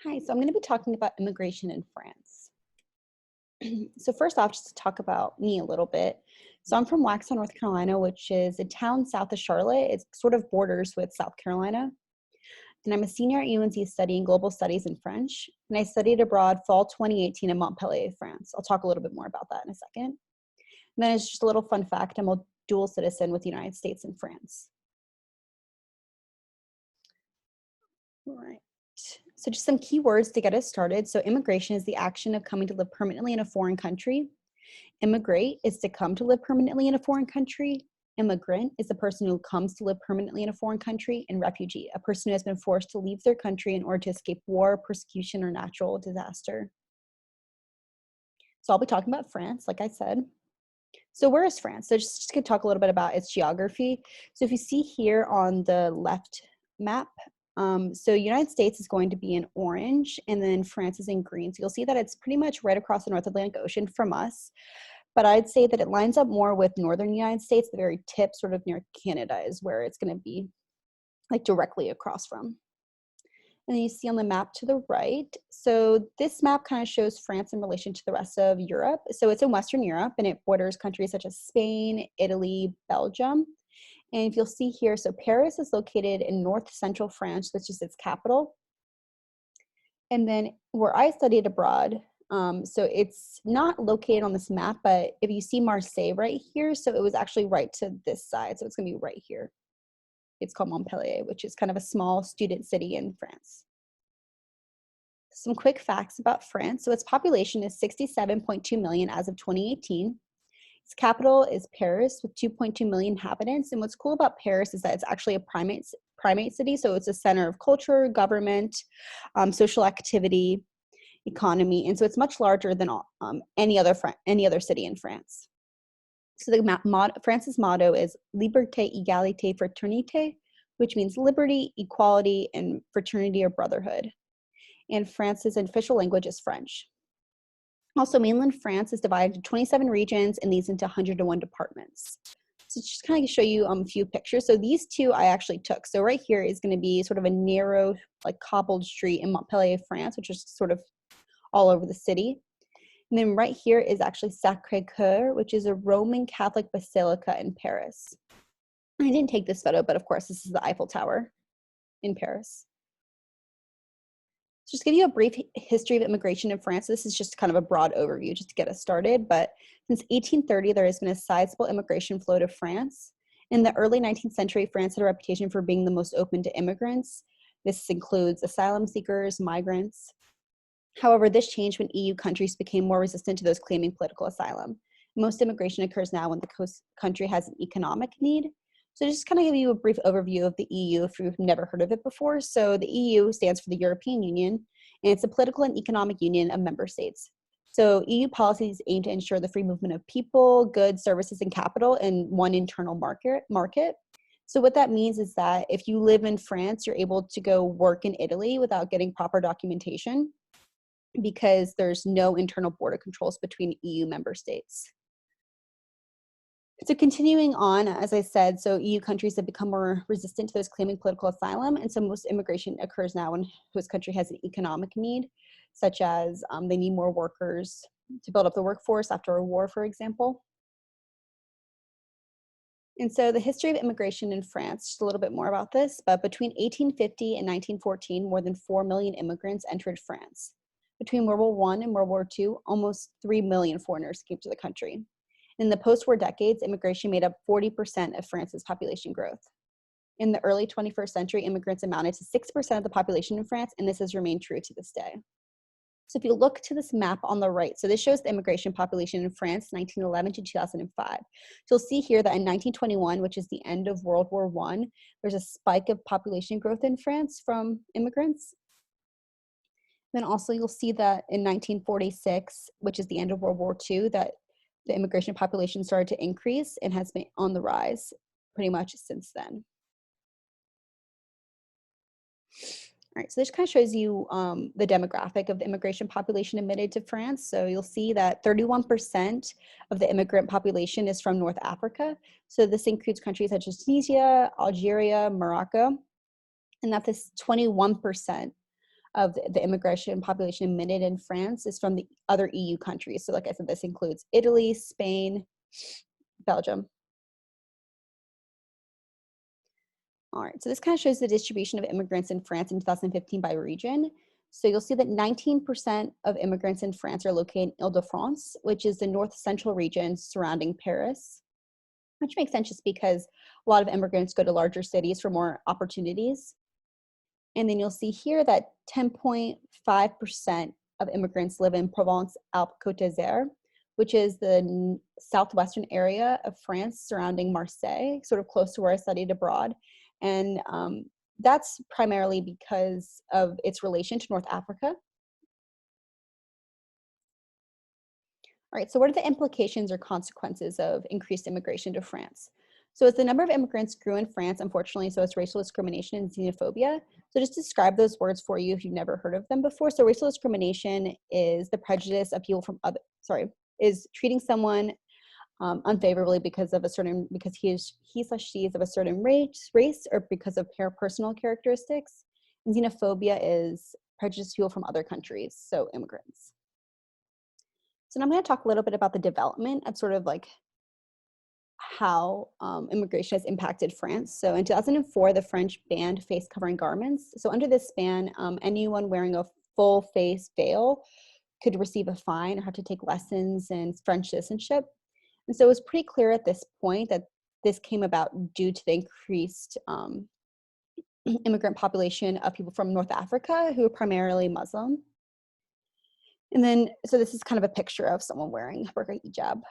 Hi, so I'm going to be talking about immigration in France. So first off, just to talk about me a little bit. So I'm from Waxhaw, North Carolina, which is a town south of Charlotte. It sort of borders with South Carolina. And I'm a senior at UNC studying global studies in French. And I studied abroad fall 2018 in Montpellier, France. I'll talk a little bit more about that in a second. And then it's just a little fun fact. I'm a dual citizen with the United States and France. All right. So just some key words to get us started. So immigration is the action of coming to live permanently in a foreign country. Immigrate is to come to live permanently in a foreign country. Immigrant is a person who comes to live permanently in a foreign country. And refugee, a person who has been forced to leave their country in order to escape war, persecution, or natural disaster. So I'll be talking about France, like I said. So where is France? So just to talk a little bit about its geography. So if you see here on the left map, so United States is going to be in orange and then France is in green. So you'll see that it's pretty much right across the North Atlantic Ocean from us. But I'd say that it lines up more with northern United States. The very tip, sort of near Canada, is where it's going to be like directly across from. And then you see on the map to the right, so this map kind of shows France in relation to the rest of Europe. So it's in Western Europe and it borders countries such as Spain, Italy, Belgium. And if you'll see here, so Paris is located in north central France, which is its capital. And then where I studied abroad, so it's not located on this map, but if you see Marseille right here, so it was actually right to this side. So it's gonna be right here. It's called Montpellier, which is kind of a small student city in France. Some quick facts about France. So its population is 67.2 million as of 2018. Its capital is Paris with 2.2 million inhabitants. And what's cool about Paris is that it's actually a primate city. So it's a center of culture, government, social activity, economy. And so it's much larger than any other city in France. So France's motto is Liberté, Égalité, Fraternité, which means liberty, equality, and fraternity or brotherhood. And France's official language is French. Also, mainland France is divided into 27 regions and these into 101 departments. So just kind of show you a few pictures. So these two I actually took. So right here is going to be sort of a narrow, like cobbled street in Montpellier, France, which is sort of all over the city. And then right here is actually Sacré-Cœur, which is a Roman Catholic basilica in Paris. I didn't take this photo, but of course this is the Eiffel Tower in Paris. So just give you a brief history of immigration in France. This is just kind of a broad overview just to get us started. But since 1830, there has been a sizable immigration flow to France. In the early 19th century, France had a reputation for being the most open to immigrants. This includes asylum seekers, migrants. However, this changed when EU countries became more resistant to those claiming political asylum. Most immigration occurs now when the country has an economic need. So just kind of give you a brief overview of the EU if you've never heard of it before. So the EU stands for the European Union, and it's a political and economic union of member states. So EU policies aim to ensure the free movement of people, goods, services, and capital in one internal market. So what that means is that if you live in France, you're able to go work in Italy without getting proper documentation because there's no internal border controls between EU member states. So continuing on, as I said, so EU countries have become more resistant to those claiming political asylum, and so most immigration occurs now when whose country has an economic need, such as they need more workers to build up the workforce after a war, for example. And so the history of immigration in France, just a little bit more about this, but between 1850 and 1914, more than 4 million immigrants entered France. Between World War I and World War II, almost 3 million foreigners came to the country. In the post-war decades, immigration made up 40% of France's population growth. In the early 21st century, immigrants amounted to 6% of the population in France, and this has remained true to this day. So if you look to this map on the right, so this shows the immigration population in France, 1911 to 2005. So you'll see here that in 1921, which is the end of World War I, there's a spike of population growth in France from immigrants. Then also you'll see that in 1946, which is the end of World War II, that the immigration population started to increase and has been on the rise pretty much since then. All right, so this kind of shows you the demographic of the immigration population admitted to France. So you'll see that 31% of the immigrant population is from North Africa. So this includes countries such as Tunisia, Algeria, Morocco, and that this 21% of the immigration population admitted in France is from the other EU countries. So like I said, this includes Italy, Spain, Belgium. All right, so this kind of shows the distribution of immigrants in France in 2015 by region. So you'll see that 19% of immigrants in France are located in Île-de-France, which is the north central region surrounding Paris, which makes sense just because a lot of immigrants go to larger cities for more opportunities. And then you'll see here that 10.5% of immigrants live in Provence-Alpes-Côte d'Azur, which is the southwestern area of France surrounding Marseille, sort of close to where I studied abroad. And that's primarily because of its relation to North Africa. All right, so what are the implications or consequences of increased immigration to France? So as the number of immigrants grew in France, unfortunately, so it's racial discrimination and xenophobia. So just describe those words for you if you've never heard of them before. So racial discrimination is the prejudice of people from is treating someone unfavorably because of a certain, because he/she is of a certain race, or because of personal characteristics. And xenophobia is prejudice people from other countries, so immigrants. So now I'm going to talk a little bit about the development of sort of like how immigration has impacted France. So in 2004, the French banned face covering garments. So under this ban, anyone wearing a full face veil could receive a fine or have to take lessons in French citizenship. And so it was pretty clear at this point that this came about due to the increased immigrant population of people from North Africa who are primarily Muslim. And then, so this is kind of a picture of someone wearing burqa hijab.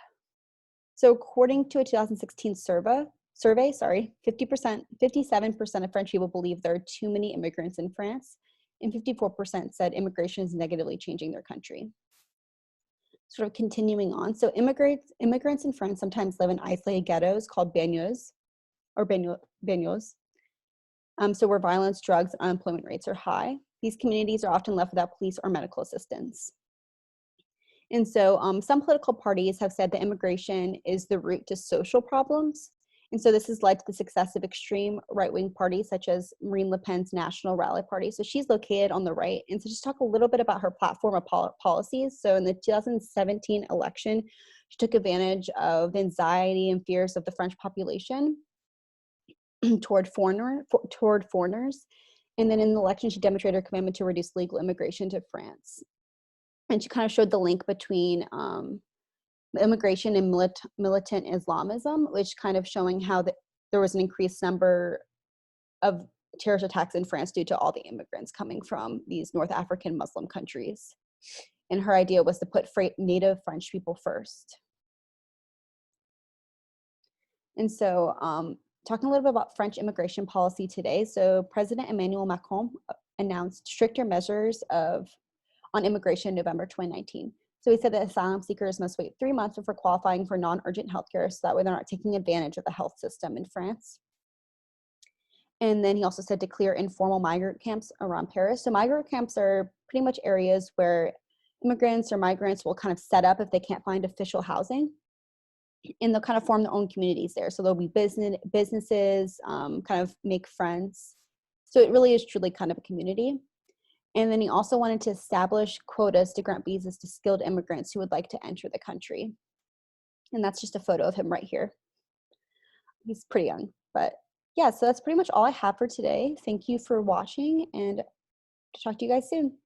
So according to a 2016 survey, 57% of French people believe there are too many immigrants in France, and 54% said immigration is negatively changing their country. Sort of continuing on, so immigrants in France sometimes live in isolated ghettos called bagnoles, so where violence, drugs, and unemployment rates are high. These communities are often left without police or medical assistance. And so some political parties have said that immigration is the root to social problems. And so this has led to the success of extreme right-wing parties such as Marine Le Pen's National Rally Party. So she's located on the right. And so just talk a little bit about her platform of policies. So in the 2017 election, she took advantage of the anxiety and fears of the French population toward foreigners. And then in the election, she demonstrated her commitment to reduce legal immigration to France. And she kind of showed the link between immigration and militant Islamism, which kind of showing how there was an increased number of terrorist attacks in France due to all the immigrants coming from these North African Muslim countries. And her idea was to put native French people first. And so talking a little bit about French immigration policy today. So President Emmanuel Macron announced stricter measures on immigration in November 2019. So he said that asylum seekers must wait 3 months before qualifying for non-urgent healthcare, so that way they're not taking advantage of the health system in France. And then he also said to clear informal migrant camps around Paris. So migrant camps are pretty much areas where immigrants or migrants will kind of set up if they can't find official housing. And they'll kind of form their own communities there. So there'll be businesses, kind of make friends. So it really is truly kind of a community. And then he also wanted to establish quotas to grant visas to skilled immigrants who would like to enter the country. And that's just a photo of him right here. He's pretty young, but yeah, so that's pretty much all I have for today. Thank you for watching, and talk to you guys soon.